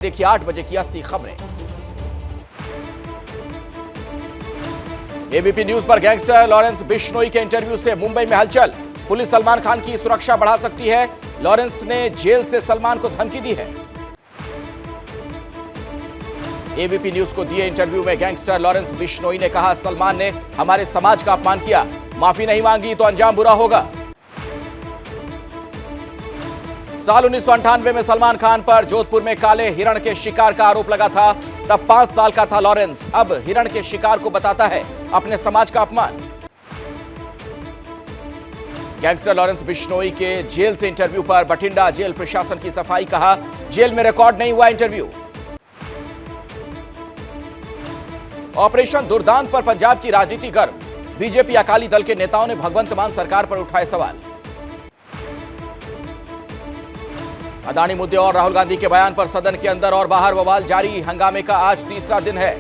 देखिए 8 बजे की 80 खबरें। एबीपी न्यूज पर गैंगस्टर लॉरेंस बिश्नोई के इंटरव्यू से मुंबई में हलचल। पुलिस सलमान खान की सुरक्षा बढ़ा सकती है। लॉरेंस ने जेल से सलमान को धमकी दी है। एबीपी न्यूज को दिए इंटरव्यू में गैंगस्टर लॉरेंस बिश्नोई ने कहा, सलमान ने हमारे समाज का अपमान किया, माफी नहीं मांगी तो अंजाम बुरा होगा। साल 1998 में सलमान खान पर जोधपुर में काले हिरण के शिकार का आरोप लगा था। तब 5 साल का था लॉरेंस। अब हिरण के शिकार को बताता है अपने समाज का अपमान। गैंगस्टर लॉरेंस बिश्नोई के जेल से इंटरव्यू पर बठिंडा जेल प्रशासन की सफाई, कहा जेल में रिकॉर्ड नहीं हुआ इंटरव्यू। ऑपरेशन दुर्दांत पर पंजाब की राजनीति गर्म। बीजेपी अकाली दल के नेताओं ने भगवंत मान सरकार पर उठाए सवाल। अदानी मुद्दे और राहुल गांधी के बयान पर सदन के अंदर और बाहर बवाल जारी। हंगामे का आज तीसरा दिन है।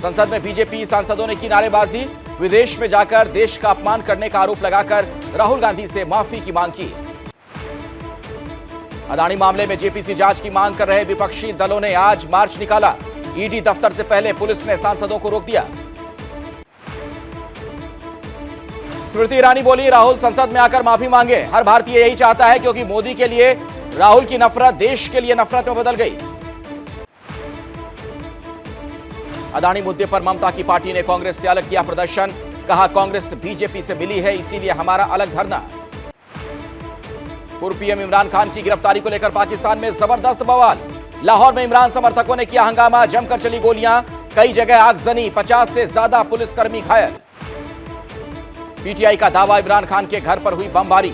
संसद में बीजेपी सांसदों ने की नारेबाजी। विदेश में जाकर देश का अपमान करने का आरोप लगाकर राहुल गांधी से माफी की मांग की। अदानी मामले में जेपीसी जांच की मांग कर रहे विपक्षी दलों ने आज मार्च निकाला। ईडी दफ्तर से पहले पुलिस ने सांसदों को रोक दिया। स्मृति ईरानी बोली, राहुल संसद में आकर माफी मांगे। हर भारतीय यही चाहता है, क्योंकि मोदी के लिए राहुल की नफरत देश के लिए नफरत में बदल गई। अदानी मुद्दे पर ममता की पार्टी ने कांग्रेस से अलग किया प्रदर्शन। कहा कांग्रेस बीजेपी से मिली है, इसीलिए हमारा अलग धरना। पूर्व पीएम इमरान खान की गिरफ्तारी को लेकर पाकिस्तान में जबरदस्त बवाल। लाहौर में इमरान समर्थकों ने किया हंगामा, जमकर चली गोलियां, कई जगह आगजनी, 50 से ज्यादा पुलिसकर्मी घायल। पीटीआई का दावा, इमरान खान के घर पर हुई बमबारी।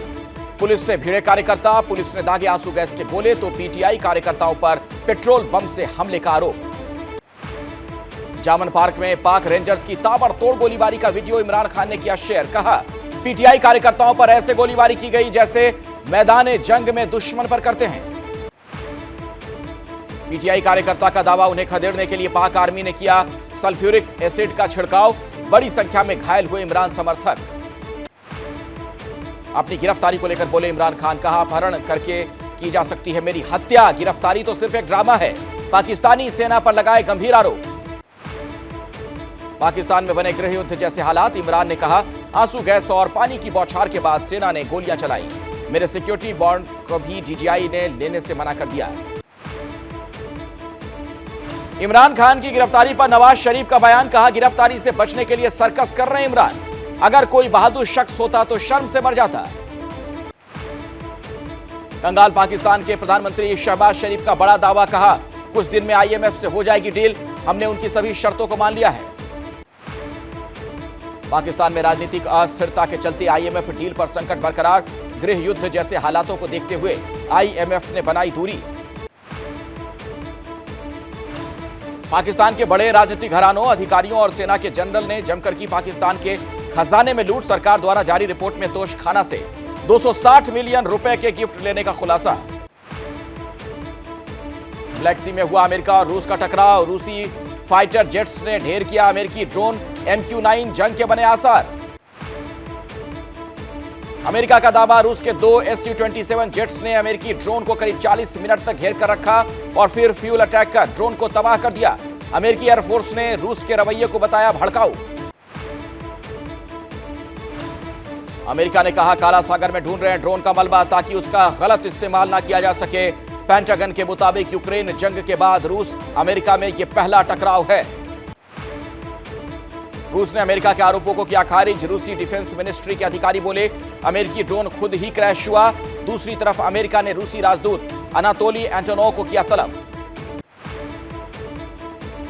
पुलिस से भिड़े कार्यकर्ता, पुलिस ने दागे आंसू गैस के गोले, तो पीटीआई कार्यकर्ताओं पर पेट्रोल बम से हमले का आरोप। जामन पार्क में पाक रेंजर्स की ताबड़तोड़ गोलीबारी का वीडियो इमरान खान ने किया शेयर। कहा पीटीआई कार्यकर्ताओं पर ऐसे गोलीबारी की गई जैसे मैदान जंग में दुश्मन पर करते हैं। पीटीआई कार्यकर्ता का दावा, उन्हें खदेड़ने के लिए पाक आर्मी ने किया सल्फ्यूरिक एसिड का छिड़काव। बड़ी संख्या में घायल हुए इमरान समर्थक। अपनी गिरफ्तारी को लेकर बोले इमरान खान, कहा अपहरण करके की जा सकती है मेरी हत्या, गिरफ्तारी तो सिर्फ एक ड्रामा है। पाकिस्तानी सेना पर लगाए गंभीर आरोप। पाकिस्तान में बने गृह युद्ध जैसे हालात। इमरान ने कहा आंसू गैस और पानी की बौछार के बाद सेना ने गोलियां चलाई। मेरे सिक्योरिटी बॉन्ड को भी डीजीआई ने लेने से मना कर दिया। इमरान खान की गिरफ्तारी पर नवाज शरीफ का बयान, कहा गिरफ्तारी से बचने के लिए सर्कस कर रहे हैं इमरान। अगर कोई बहादुर शख्स होता तो शर्म से मर जाता। कंगाल पाकिस्तान के प्रधानमंत्री शहबाज शरीफ का बड़ा दावा, कहा कुछ दिन में आईएमएफ से हो जाएगी डील, हमने उनकी सभी शर्तों को मान लिया है। पाकिस्तान में राजनीतिक अस्थिरता के चलते आईएमएफ डील पर संकट बरकरार। गृह युद्ध जैसे हालातों को देखते हुए आईएमएफ ने बनाई दूरी। पाकिस्तान के बड़े राजनीतिक घरानों, अधिकारियों और सेना के जनरल ने जमकर की पाकिस्तान के खजाने में लूट। सरकार द्वारा जारी रिपोर्ट में तोशखाना से 260 मिलियन रुपए के गिफ्ट लेने का खुलासा। ब्लैक सी में हुआ अमेरिका और रूस का टकराव। रूसी फाइटर जेट्स ने ढेर किया अमेरिकी ड्रोन। MQ-9 जंग के बने आसार। अमेरिका का दावा, रूस के 2 Su-27 जेट्स ने अमेरिकी ड्रोन को करीब 40 मिनट तक घेर कर रखा और फिर फ्यूल अटैक कर ड्रोन को तबाह कर दिया। अमेरिकी एयरफोर्स ने रूस के रवैये को बताया भड़काऊ। अमेरिका ने कहा काला सागर में ढूंढ रहे हैं ड्रोन का मलबा, ताकि उसका गलत इस्तेमाल ना किया जा सके। पेंटागन के मुताबिक यूक्रेन जंग के बाद रूस अमेरिका में यह पहला टकराव है। रूस ने अमेरिका के आरोपों को किया खारिज। रूसी डिफेंस मिनिस्ट्री के अधिकारी बोले अमेरिकी ड्रोन खुद ही क्रैश हुआ। दूसरी तरफ अमेरिका ने रूसी राजदूत अनातोली एंटोनोव को किया तलब।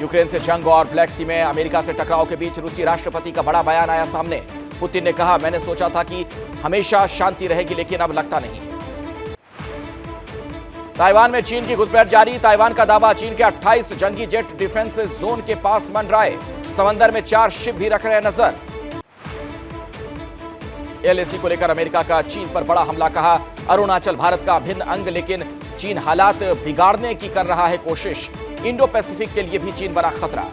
यूक्रेन से जंग और ब्लैक सी में अमेरिका से टकराव के बीच रूसी राष्ट्रपति का बड़ा बयान आया सामने। पुतिन ने कहा मैंने सोचा था कि हमेशा शांति रहेगी, लेकिन अब लगता नहीं। ताइवान में चीन की घुसपैठ जारी। ताइवान का दावा, चीन के 28 जंगी जेट डिफेंस जोन के पास मंडराए। समंदर में 4 शिप भी रख रहे नजर। LAC को लेकर अमेरिका का चीन पर बड़ा हमला, कहा अरुणाचल भारत का अभिन्न अंग, लेकिन चीन हालात बिगाड़ने की कर रहा है कोशिश। इंडो पैसिफिक के लिए भी चीन बना खतरा।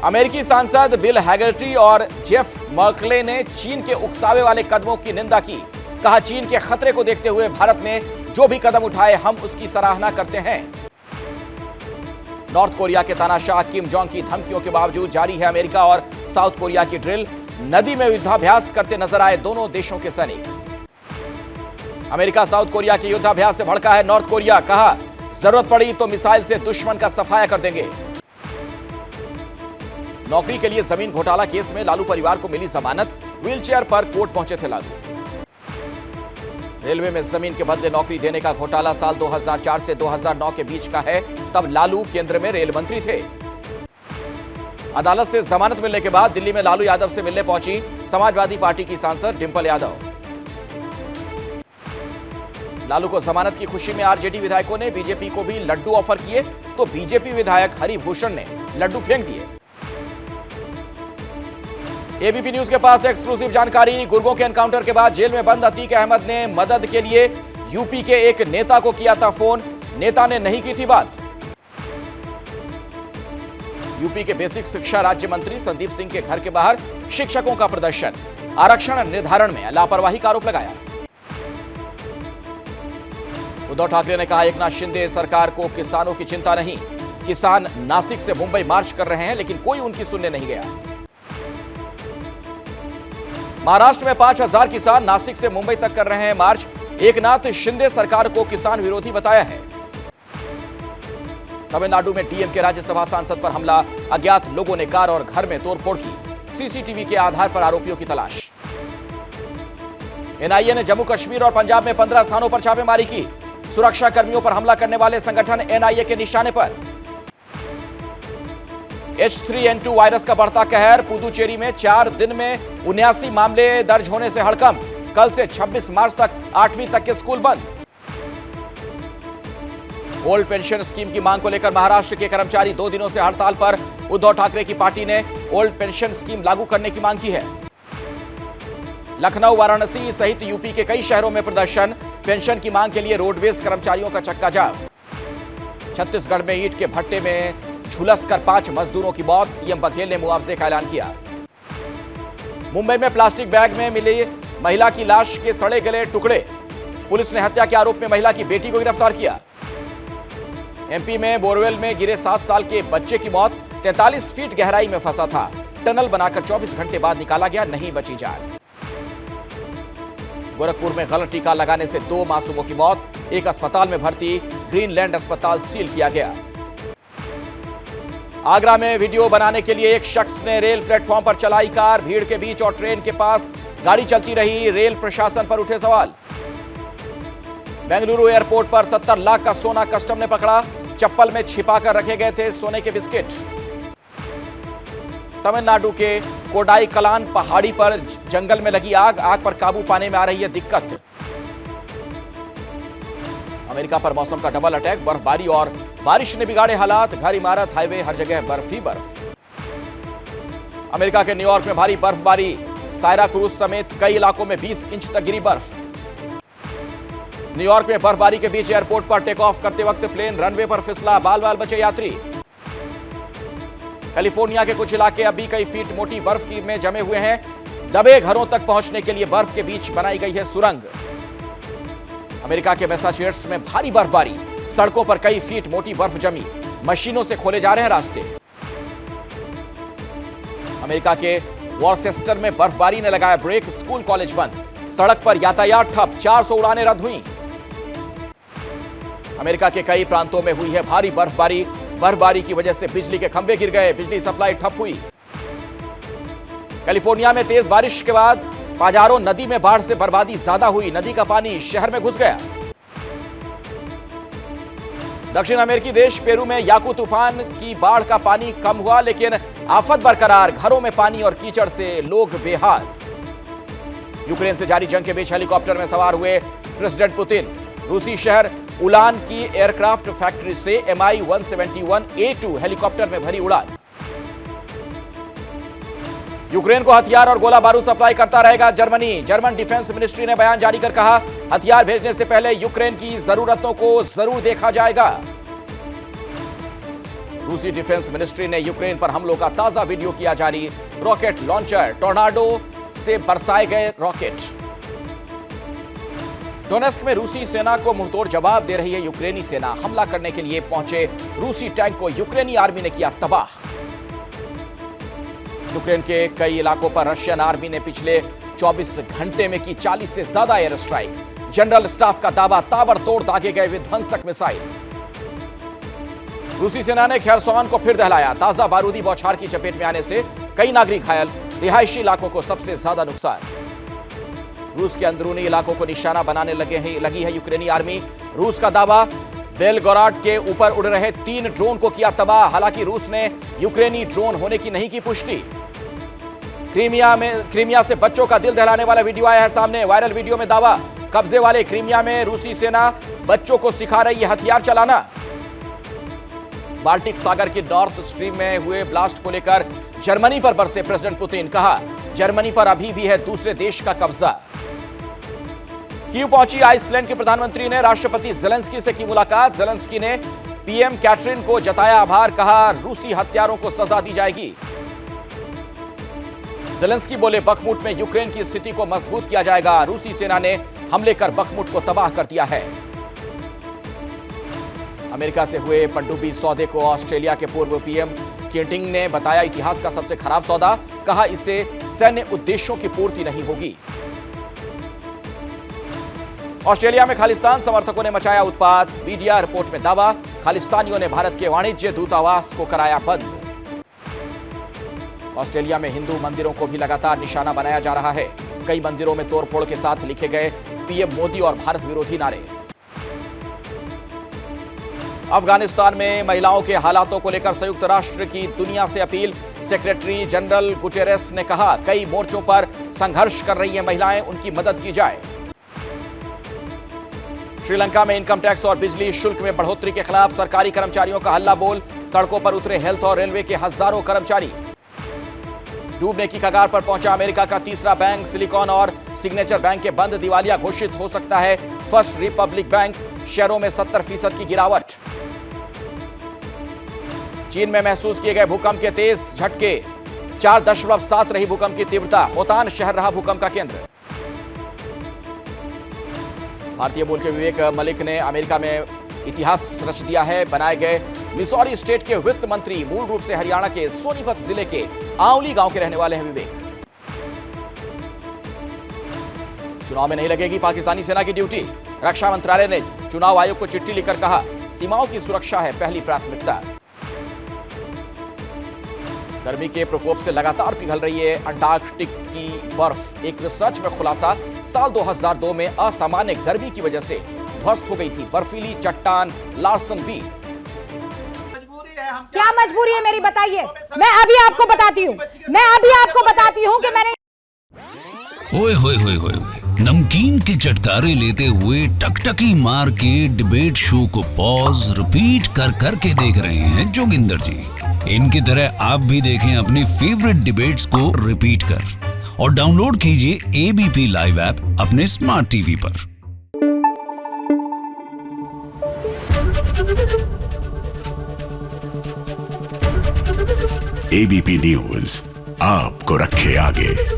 अमेरिकी सांसद बिल हैगर्टी और जेफ मर्कले ने चीन के उकसावे वाले कदमों की निंदा की। कहा, चीन के खतरे को देखते हुए भारत ने जो भी कदम उठाए हम उसकी सराहना करते हैं। नॉर्थ कोरिया के तानाशाह किम जोंग की धमकियों के बावजूद जारी है अमेरिका और साउथ कोरिया की ड्रिल। नदी में युद्धाभ्यास करते नजर आए दोनों देशों के सैनिक। अमेरिका साउथ कोरिया के युद्धाभ्यास से भड़का है नॉर्थ कोरिया, कहा जरूरत पड़ी तो मिसाइल से दुश्मन का सफाया कर देंगे। नौकरी के लिए जमीन घोटाला केस में लालू परिवार को मिली जमानत, व्हीलचेयर पर कोर्ट पहुंचे थे लालू। रेलवे में जमीन के बदले नौकरी देने का घोटाला साल 2004 से 2009 के बीच का है, तब लालू केंद्र में रेल मंत्री थे। अदालत से जमानत मिलने के बाद दिल्ली में लालू यादव से मिलने पहुंची समाजवादी पार्टी की सांसद डिंपल यादव। लालू को जमानत की खुशी में आरजेडी विधायकों ने बीजेपी को भी लड्डू ऑफर किए, तो बीजेपी विधायक हरिभूषण ने लड्डू फेंक दिए। एबीपी न्यूज के पास एक्सक्लूसिव जानकारी। गुर्गों के एनकाउंटर के बाद जेल में बंद अतीक अहमद ने मदद के लिए यूपी के एक नेता को किया था फोन, नेता ने नहीं की थी बात। यूपी के बेसिक शिक्षा राज्य मंत्री संदीप सिंह के घर के बाहर शिक्षकों का प्रदर्शन, आरक्षण निर्धारण में लापरवाही का आरोप लगाया। उद्धव ठाकरे ने कहा, एकनाथ शिंदे सरकार को किसानों की चिंता नहीं, किसान नासिक से मुंबई मार्च कर रहे हैं लेकिन कोई उनकी सुनने नहीं गया। महाराष्ट्र में 5000 किसान नासिक से मुंबई तक कर रहे हैं मार्च, एकनाथ शिंदे सरकार को किसान विरोधी बताया है। तमिलनाडु में डीएम के राज्यसभा सांसद पर हमला, अज्ञात लोगों ने कार और घर में तोड़फोड़ की, सीसीटीवी के आधार पर आरोपियों की तलाश। एनआईए ने जम्मू कश्मीर और पंजाब में 15 स्थानों पर छापेमारी की, सुरक्षा कर्मियों पर हमला करने वाले संगठन एनआईए के निशाने पर। H3N2 वायरस का बढ़ता कहर, पुदुचेरी में 4 दिन में 79 मामले दर्ज होने से हड़कंप, कल से 26 मार्च तक 8वीं तक के स्कूल बंद। ओल्ड पेंशन स्कीम की मांग को लेकर महाराष्ट्र के कर्मचारी 2 दिनों से हड़ताल पर, उद्धव ठाकरे की पार्टी ने ओल्ड पेंशन स्कीम लागू करने की मांग की है। लखनऊ, वाराणसी सहित यूपी के कई शहरों में प्रदर्शन, पेंशन की मांग के लिए रोडवेज कर्मचारियों का चक्का जाम। छत्तीसगढ़ में ईंट के भट्टे में झुलसकर 5 मजदूरों की मौत, सीएम बघेल ने मुआवजे का ऐलान किया। मुंबई में प्लास्टिक बैग में मिली महिला की लाश के सड़े गले टुकड़े, पुलिस ने हत्या के आरोप में महिला की बेटी को गिरफ्तार किया। एमपी में बोरवेल में गिरे 7 साल के बच्चे की मौत, 43 फीट गहराई में फंसा था, टनल बनाकर 24 घंटे बाद निकाला गया, नहीं बची जान। गोरखपुर में गलत टीका लगाने से 2 मासूमों की मौत, एक अस्पताल में भर्ती, ग्रीनलैंड अस्पताल सील किया गया। आगरा में वीडियो बनाने के लिए एक शख्स ने रेल प्लेटफॉर्म पर चलाई कार, भीड़ के बीच और ट्रेन के पास गाड़ी चलती रही, रेल प्रशासन पर उठे सवाल। बेंगलुरु एयरपोर्ट पर 70 लाख का सोना कस्टम ने पकड़ा, चप्पल में छिपाकर रखे गए थे सोने के बिस्किट। तमिलनाडु के कोडाई कलान पहाड़ी पर जंगल में लगी आग, आग पर काबू पाने में आ रही है दिक्कत। अमेरिका पर मौसम का डबल अटैक, बर्फबारी और बारिश ने बिगाड़े हालात, घर, इमारत, हाईवे हर जगह बर्फ ही बर्फ। अमेरिका के न्यूयॉर्क में भारी बर्फबारी, सायरा क्रूज समेत कई इलाकों में 20 इंच तक गिरी बर्फ। न्यूयॉर्क में बर्फबारी के बीच एयरपोर्ट पर टेक ऑफ करते वक्त प्लेन रनवे पर फिसला, बाल बाल बचे यात्री। कैलिफोर्निया के कुछ इलाके अभी कई फीट मोटी बर्फ में जमे हुए हैं, दबे घरों तक पहुंचने के लिए बर्फ के बीच बनाई गई है सुरंग। अमेरिका के मैसाचुसेट्स में भारी बर्फबारी, सड़कों पर कई फीट मोटी बर्फ जमी, मशीनों से खोले जा रहे हैं रास्ते। अमेरिका के वॉर्सेस्टर में बर्फबारी ने लगाया ब्रेक, स्कूल कॉलेज बंद, सड़क पर यातायात ठप, 400 उड़ानें रद्द हुई। अमेरिका के कई प्रांतों में हुई है भारी बर्फबारी, बर्फबारी की वजह से बिजली के खंभे गिर गए, बिजली सप्लाई ठप हुई। कैलिफोर्निया में तेज बारिश के बाद पाजारो नदी में बाढ़ से बर्बादी ज्यादा हुई, नदी का पानी शहर में घुस गया। दक्षिण अमेरिकी देश पेरू में याकू तूफान की बाढ़ का पानी कम हुआ, लेकिन आफत बरकरार, घरों में पानी और कीचड़ से लोग बेहाल। यूक्रेन से जारी जंग के बीच हेलीकॉप्टर में सवार हुए प्रेसिडेंट पुतिन, रूसी शहर उलान की एयरक्राफ्ट फैक्ट्री से Mi-171A2 हेलीकॉप्टर में भरी उड़ान। यूक्रेन को हथियार और गोला बारूद सप्लाई करता रहेगा जर्मनी, जर्मन डिफेंस मिनिस्ट्री ने बयान जारी कर कहा, हथियार भेजने से पहले यूक्रेन की जरूरतों को जरूर देखा जाएगा। रूसी डिफेंस मिनिस्ट्री ने यूक्रेन पर हमलों का ताजा वीडियो किया जारी, रॉकेट लॉन्चर टोर्नाडो से बरसाए गए रॉकेट। डोनेस्क में रूसी सेना को मुंहतोड़ जवाब दे रही है यूक्रेनी सेना। हमला करने के लिए पहुंचे रूसी टैंक को यूक्रेनी आर्मी ने किया तबाह। यूक्रेन के कई इलाकों पर रशियन आर्मी ने पिछले 24 घंटे में की 40 से ज्यादा एयर स्ट्राइक। जनरल स्टाफ का दावा, ताबड़तोड़ दागे गए विध्वंसक मिसाइल। रूसी सेना ने खेरसोन को फिर दहलाया। ताजा बारूदी बौछार की चपेट में आने से कई नागरिक घायल, रिहायशी इलाकों को सबसे ज्यादा नुकसान। रूस के अंदरूनी इलाकों को निशाना बनाने लगी है यूक्रेनी आर्मी। रूस का दावा, बेलगोराड के ऊपर उड़ रहे 3 ड्रोन को किया तबाह। हालांकि रूस ने यूक्रेनी ड्रोन होने की नहीं की पुष्टि। क्रीमिया से बच्चों का दिल दहलाने वाला वीडियो आया है सामने। वायरल वीडियो में दावा, कब्जे वाले क्रीमिया में रूसी सेना बच्चों को सिखा रही है हथियार चलाना। बाल्टिक सागर की नॉर्थ स्ट्रीम में हुए ब्लास्ट को लेकर जर्मनी पर बरसे प्रेसिडेंट पुतिन। कहा, जर्मनी पर अभी भी है दूसरे देश का कब्जा। कीव पहुंची आइसलैंड के प्रधानमंत्री ने राष्ट्रपति जेलेंस्की से की मुलाकात। जेलेंस्की ने पीएम कैटरिन को जताया आभार। कहा, रूसी हत्यारों को सजा दी जाएगी। जेलेंस्की बोले, बखमुट में यूक्रेन की स्थिति को मजबूत किया जाएगा। रूसी सेना ने हमले कर बखमुट को तबाह कर दिया है। अमेरिका से हुए पनडुब्बी सौदे को ऑस्ट्रेलिया के पूर्व पीएम कीटिंग ने बताया इतिहास का सबसे खराब सौदा। कहा, इससे सैन्य उद्देश्यों की पूर्ति नहीं होगी। ऑस्ट्रेलिया में खालिस्तान समर्थकों ने मचाया उत्पात। मीडिया रिपोर्ट में दावा, खालिस्तानियों ने भारत के वाणिज्य दूतावास को कराया बंद। ऑस्ट्रेलिया में हिंदू मंदिरों को भी लगातार निशाना बनाया जा रहा है। कई मंदिरों में तोड़फोड़ के साथ लिखे गए पीएम मोदी और भारत विरोधी नारे। अफगानिस्तान में महिलाओं के हालातों को लेकर संयुक्त राष्ट्र की दुनिया से अपील। सेक्रेटरी जनरल गुटेरेस ने कहा, कई मोर्चों पर संघर्ष कर रही हैं महिलाएं, उनकी मदद की जाए। श्रीलंका में इनकम टैक्स और बिजली शुल्क में बढ़ोतरी के खिलाफ सरकारी कर्मचारियों का हल्ला बोल। सड़कों पर उतरे हेल्थ और रेलवे के हजारों कर्मचारी। डूबने की कगार पर पहुंचा अमेरिका का तीसरा बैंक। सिलिकॉन और सिग्नेचर बैंक के बंद, दिवालिया घोषित हो सकता है फर्स्ट रिपब्लिक बैंक। शेयरों में 70% की गिरावट। चीन में महसूस किए गए भूकंप के तेज झटके। 4.7 रही भूकंप की तीव्रता। होतान शहर रहा भूकंप का केंद्र। भारतीय मूल के विवेक मलिक ने अमेरिका में इतिहास रच दिया है। बनाए गए मिसौरी स्टेट के वित्त मंत्री। मूल रूप से हरियाणा के सोनीपत जिले के आंवली गांव के रहने वाले हैं विवेक। चुनाव में नहीं लगेगी पाकिस्तानी सेना की ड्यूटी। रक्षा मंत्रालय ने चुनाव आयोग को चिट्ठी लिखकर कहा, सीमाओं की सुरक्षा है पहली प्राथमिकता। गर्मी के प्रकोप से लगातार पिघल रही है अंटार्कटिक की बर्फ। एक रिसर्च में खुलासा, साल 2002 में असामान्य गर्मी की वजह से ध्वस्त हो गई थी बर्फीली चट्टान लार्सन बी। क्या मजबूरी है मेरी, बताइए। मैं अभी आपको बताती हूँ कि मैंने ओए होए होए होए नमकीन के चटकारे लेते हुए टकटकी मार के डिबेट शो को पॉज रिपीट कर करके देख रहे हैं जोगिंदर जी। इनकी तरह आप भी देखें अपनी फेवरेट डिबेट्स को रिपीट कर और डाउनलोड कीजिए एबीपी लाइव ऐप अपने स्मार्ट टीवी पर। एबीपी न्यूज आपको रखे आगे।